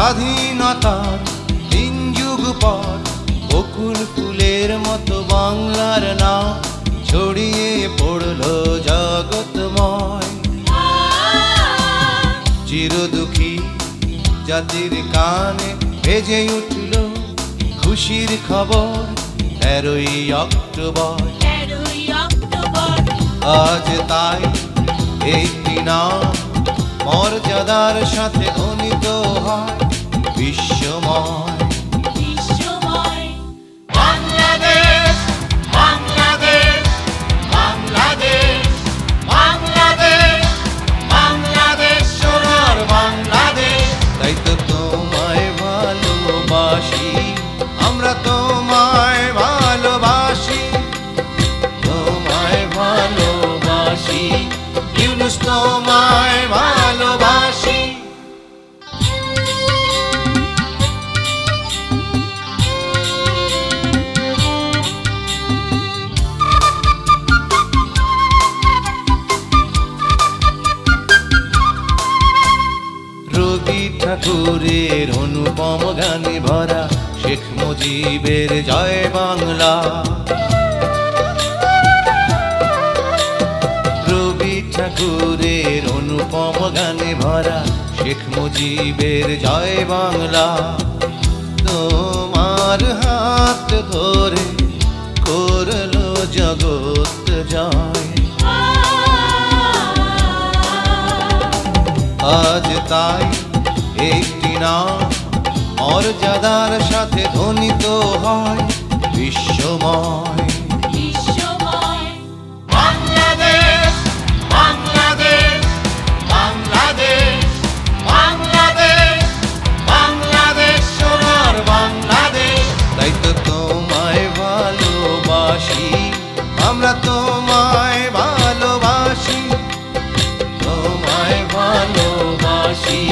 স্বাধীনতার 3 যুগ পর বকুল ফুলের মতো বাংলার নাম ছড়িয়ে পড়লো জগৎময়। চিরদুঃখী জাতির কানে বেজে উঠল খুশির খবর 13ই অক্টোবর। আজ তাই একটি নাম মর্যাদার সাথে ধ্বনিত হয় বিশ্বময়। বাংলাদেশ বাংলাদেশ বাংলাদেশ বাংলাদেশ বাংলাদেশ সোনার বাংলাদেশ। তাই তো তোমায় ভালোবাসি, আমরা তোমায় ভালোবাসি, তোমায় ভালোবাসি, ইউনুস তোমায় ভালোবাসি। রবি ঠাকুরের অনুপম গানে ভরা শেখ মুজিবের জয় বাংলা। রবি ঠাকুরের অনুপম গানে ভরা শেখ মুজিবের জয় বাংলা। তোমার হাত ধরে করলো জগৎ জয়। আজ তাই একটি নাম মর্যাদার সাথে ধ্বনিত হয় বিশ্বময়। বাংলাদেশ বাংলাদেশ বাংলাদেশ বাংলাদেশ বাংলাদেশ সোনার বাংলাদেশ। তাই তো তোমায় ভালোবাসি, আমরা তোমায় ভালোবাসি, তোমায় ভালোবাসি,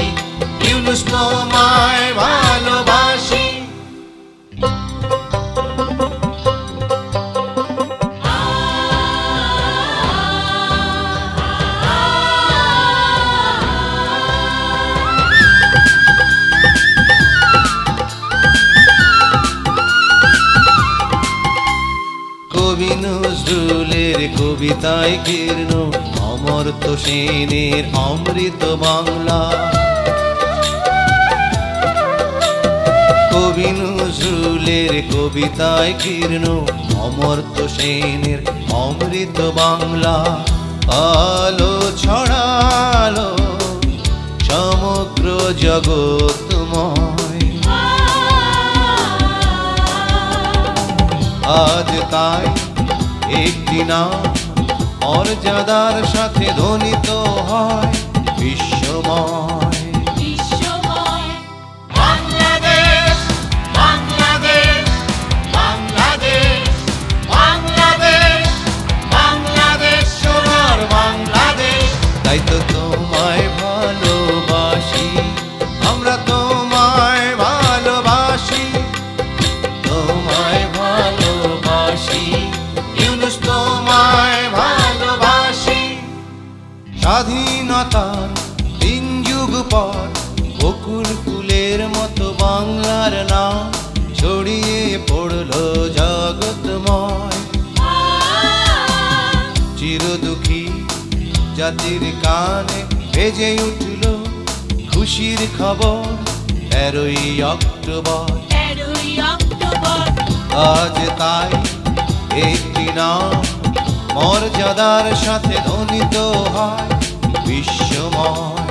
ইউনুস তোমায় ভালোবাসি। কবি নজরুলের কবিতায় কীর্ণ অমর্ত্য সেনের অমৃত বাংলা। কবি নজরুলের কবিতায় কীর্ণ অমর্ত্য সেনের অমৃত বাংলা। আলো ছড়ালো সমগ্র জগৎময়। আজ তাই একটি নাম মর্যাদার সাথে ধ্বনিত হয় বিশ্বময়। বাংলাদেশ বাংলাদেশ বাংলাদেশ বাংলাদেশ বাংলাদেশ সোনার বাংলাদেশ। তাই তো তোমায় ভালোবাসি, আমরা তোমায় ভালোবাসি, তোমায় ভালোবাসি, ইউনুস তোমায় ভালোবাসি। স্বাধীনতার 3 যুগ পর বকুল ফুলের মতো বাংলার নাম ছড়িয়ে পড়লো জগৎময়। চিরদুঃখী জাতির কানে বেজে উঠল খুশির খবর 13ই অক্টোবর। আজ তাই একটি নাম মর্যাদার সাথে ধ্বনিত হয় বিশ্বময়।